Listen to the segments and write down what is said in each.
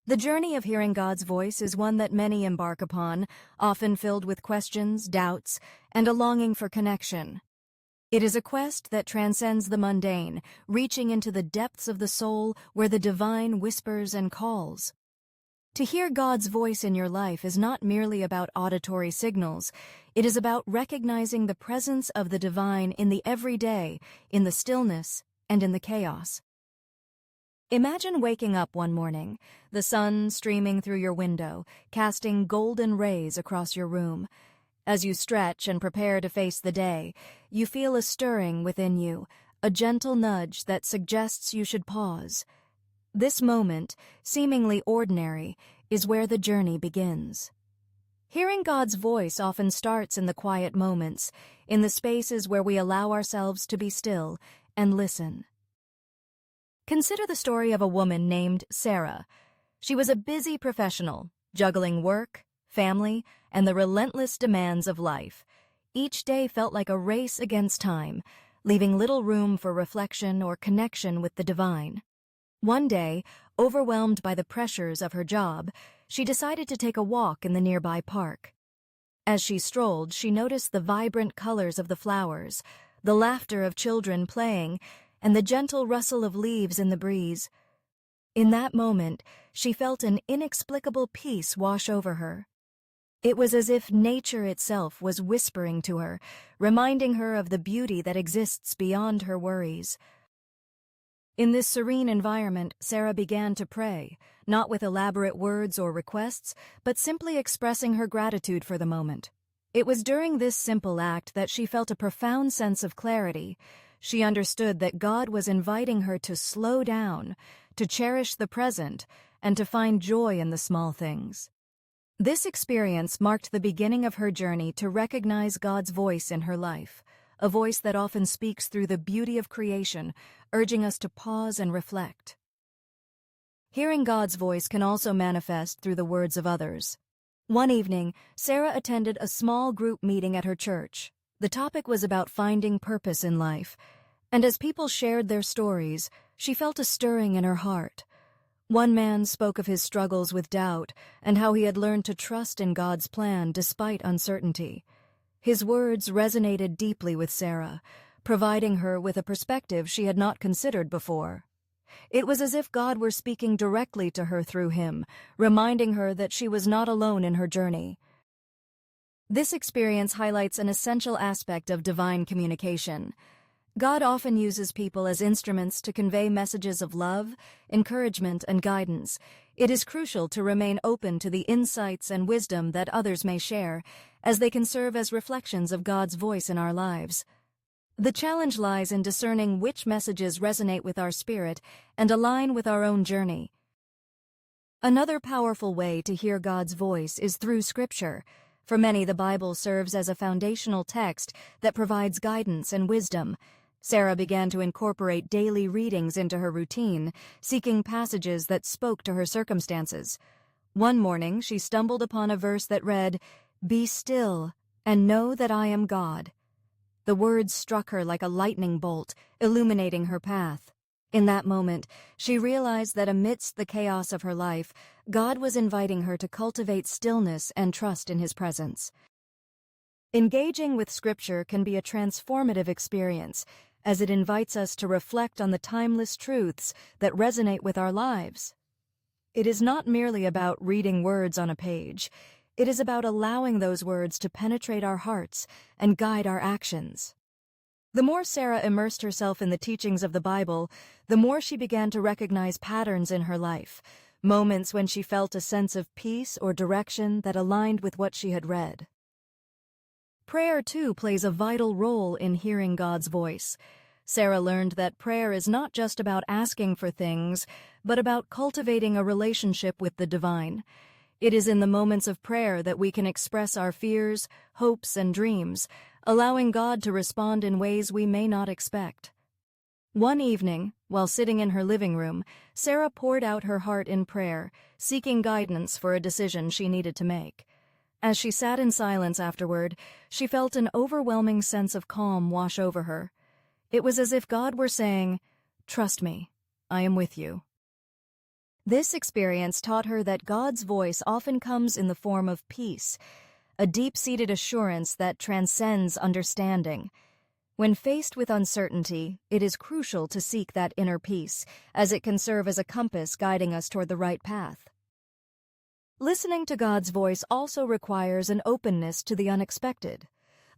The journey of hearing God's voice is one that many embark upon, often filled with questions, doubts, and a longing for connection. It is a quest that transcends the mundane, reaching into the depths of the soul where the divine whispers and calls. To hear God's voice in your life is not merely about auditory signals. It is about recognizing the presence of the divine in the everyday, in the stillness, and in the chaos. Imagine waking up one morning, the sun streaming through your window, casting golden rays across your room. As you stretch and prepare to face the day, you feel a stirring within you, a gentle nudge that suggests you should pause. This moment, seemingly ordinary, is where the journey begins. Hearing God's voice often starts in the quiet moments, in the spaces where we allow ourselves to be still and listen. Consider the story of a woman named Sarah. She was a busy professional, juggling work, family, and the relentless demands of life. Each day felt like a race against time, leaving little room for reflection or connection with the divine. One day, overwhelmed by the pressures of her job, she decided to take a walk in the nearby park. As she strolled, she noticed the vibrant colors of the flowers, the laughter of children playing, and the gentle rustle of leaves in the breeze. In that moment, she felt an inexplicable peace wash over her. It was as if nature itself was whispering to her, reminding her of the beauty that exists beyond her worries. In this serene environment, Sarah began to pray, not with elaborate words or requests, but simply expressing her gratitude for the moment. It was during this simple act that she felt a profound sense of clarity. She understood that God was inviting her to slow down, to cherish the present, and to find joy in the small things. This experience marked the beginning of her journey to recognize God's voice in her life, a voice that often speaks through the beauty of creation, urging us to pause and reflect. Hearing God's voice can also manifest through the words of others. One evening, Sarah attended a small group meeting at her church. The topic was about finding purpose in life, and as people shared their stories, she felt a stirring in her heart. One man spoke of his struggles with doubt and how he had learned to trust in God's plan despite uncertainty. His words resonated deeply with Sarah, providing her with a perspective she had not considered before. It was as if God were speaking directly to her through him, reminding her that she was not alone in her journey. This experience highlights an essential aspect of divine communication. God often uses people as instruments to convey messages of love, encouragement, and guidance. It is crucial to remain open to the insights and wisdom that others may share, as they can serve as reflections of God's voice in our lives. The challenge lies in discerning which messages resonate with our spirit and align with our own journey. Another powerful way to hear God's voice is through Scripture. For many, the Bible serves as a foundational text that provides guidance and wisdom. Sarah began to incorporate daily readings into her routine, seeking passages that spoke to her circumstances. One morning, she stumbled upon a verse that read, "Be still and know that I am God." The words struck her like a lightning bolt, illuminating her path. In that moment, she realized that amidst the chaos of her life, God was inviting her to cultivate stillness and trust in His presence. Engaging with Scripture can be a transformative experience, as it invites us to reflect on the timeless truths that resonate with our lives. It is not merely about reading words on a page. It is about allowing those words to penetrate our hearts and guide our actions. The more Sarah immersed herself in the teachings of the Bible, the more she began to recognize patterns in her life, moments when she felt a sense of peace or direction that aligned with what she had read. Prayer, too, plays a vital role in hearing God's voice. Sarah learned that prayer is not just about asking for things, but about cultivating a relationship with the divine. It is in the moments of prayer that we can express our fears, hopes, and dreams, allowing God to respond in ways we may not expect. One evening, while sitting in her living room, Sarah poured out her heart in prayer, seeking guidance for a decision she needed to make. As she sat in silence afterward, she felt an overwhelming sense of calm wash over her. It was as if God were saying, "Trust me, I am with you." This experience taught her that God's voice often comes in the form of peace, a deep-seated assurance that transcends understanding. When faced with uncertainty, it is crucial to seek that inner peace, as it can serve as a compass guiding us toward the right path. Listening to God's voice also requires an openness to the unexpected.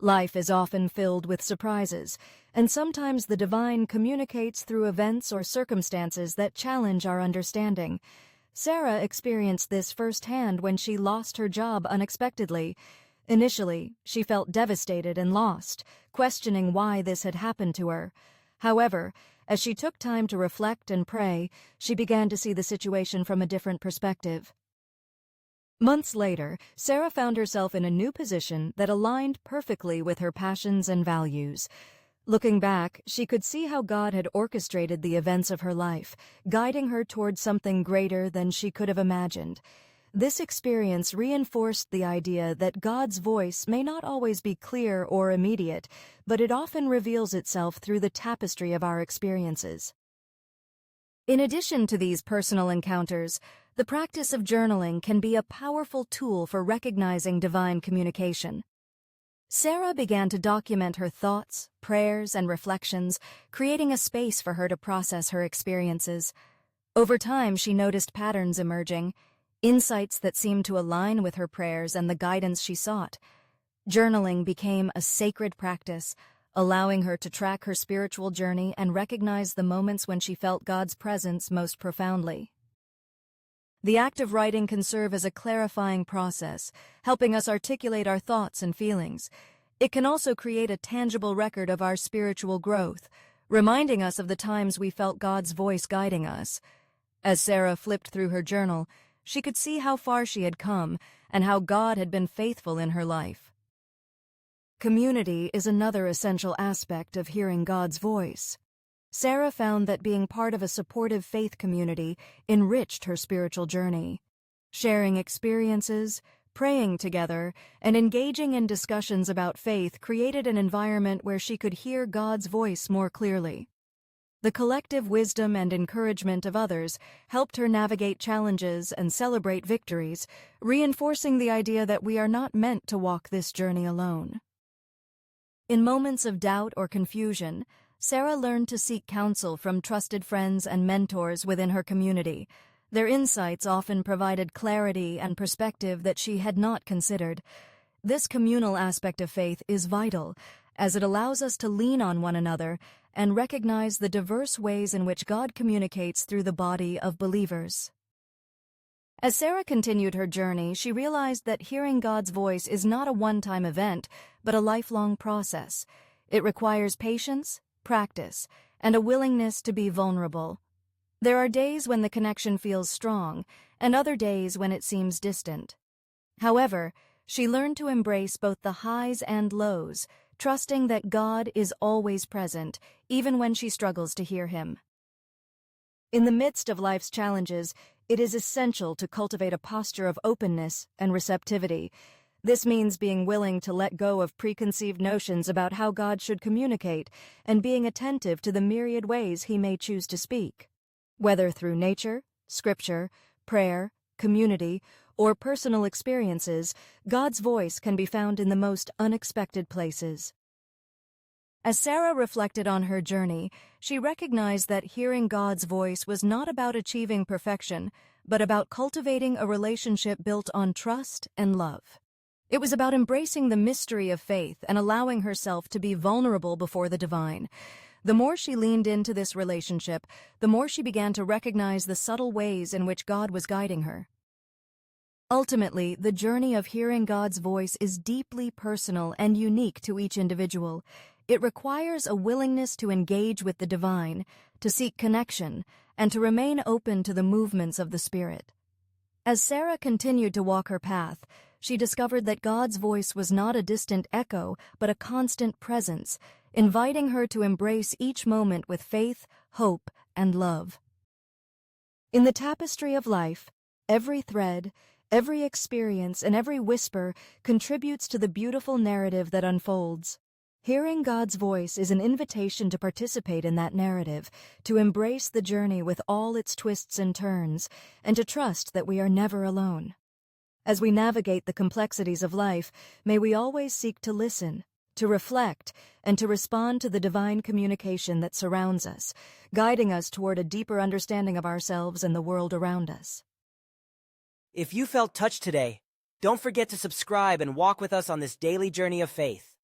Life is often filled with surprises, and sometimes the divine communicates through events or circumstances that challenge our understanding. Sarah experienced this firsthand when she lost her job unexpectedly. Initially, she felt devastated and lost, questioning why this had happened to her. However, as she took time to reflect and pray, she began to see the situation from a different perspective. Months later, Sarah found herself in a new position that aligned perfectly with her passions and values. Looking back, she could see how God had orchestrated the events of her life, guiding her toward something greater than she could have imagined. This experience reinforced the idea that God's voice may not always be clear or immediate, but it often reveals itself through the tapestry of our experiences. In addition to these personal encounters, the practice of journaling can be a powerful tool for recognizing divine communication. Sarah began to document her thoughts, prayers, and reflections, creating a space for her to process her experiences. Over time, she noticed patterns emerging, insights that seemed to align with her prayers and the guidance she sought. Journaling became a sacred practice, allowing her to track her spiritual journey and recognize the moments when she felt God's presence most profoundly. The act of writing can serve as a clarifying process, helping us articulate our thoughts and feelings. It can also create a tangible record of our spiritual growth, reminding us of the times we felt God's voice guiding us. As Sarah flipped through her journal, she could see how far she had come and how God had been faithful in her life. Community is another essential aspect of hearing God's voice. Sarah found that being part of a supportive faith community enriched her spiritual journey. Sharing experiences, praying together, and engaging in discussions about faith created an environment where she could hear God's voice more clearly. The collective wisdom and encouragement of others helped her navigate challenges and celebrate victories, reinforcing the idea that we are not meant to walk this journey alone. In moments of doubt or confusion, Sarah learned to seek counsel from trusted friends and mentors within her community. Their insights often provided clarity and perspective that she had not considered. This communal aspect of faith is vital, as it allows us to lean on one another and recognize the diverse ways in which God communicates through the body of believers. As Sarah continued her journey, she realized that hearing God's voice is not a one-time event, but a lifelong process. It requires patience, practice, and a willingness to be vulnerable. There are days when the connection feels strong, and other days when it seems distant. However, she learned to embrace both the highs and lows, trusting that God is always present, even when she struggles to hear Him. In the midst of life's challenges, it is essential to cultivate a posture of openness and receptivity. This means being willing to let go of preconceived notions about how God should communicate and being attentive to the myriad ways He may choose to speak. Whether through nature, scripture, prayer, community, or personal experiences, God's voice can be found in the most unexpected places. As Sarah reflected on her journey, she recognized that hearing God's voice was not about achieving perfection, but about cultivating a relationship built on trust and love. It was about embracing the mystery of faith and allowing herself to be vulnerable before the divine. The more she leaned into this relationship, the more she began to recognize the subtle ways in which God was guiding her. Ultimately, the journey of hearing God's voice is deeply personal and unique to each individual. It requires a willingness to engage with the divine, to seek connection, and to remain open to the movements of the Spirit. As Sarah continued to walk her path, she discovered that God's voice was not a distant echo, but a constant presence, inviting her to embrace each moment with faith, hope, and love. In the tapestry of life, every thread, every experience, and every whisper contributes to the beautiful narrative that unfolds. Hearing God's voice is an invitation to participate in that narrative, to embrace the journey with all its twists and turns, and to trust that we are never alone. As we navigate the complexities of life, may we always seek to listen, to reflect, and to respond to the divine communication that surrounds us, guiding us toward a deeper understanding of ourselves and the world around us. If you felt touched today, don't forget to subscribe and walk with us on this daily journey of faith.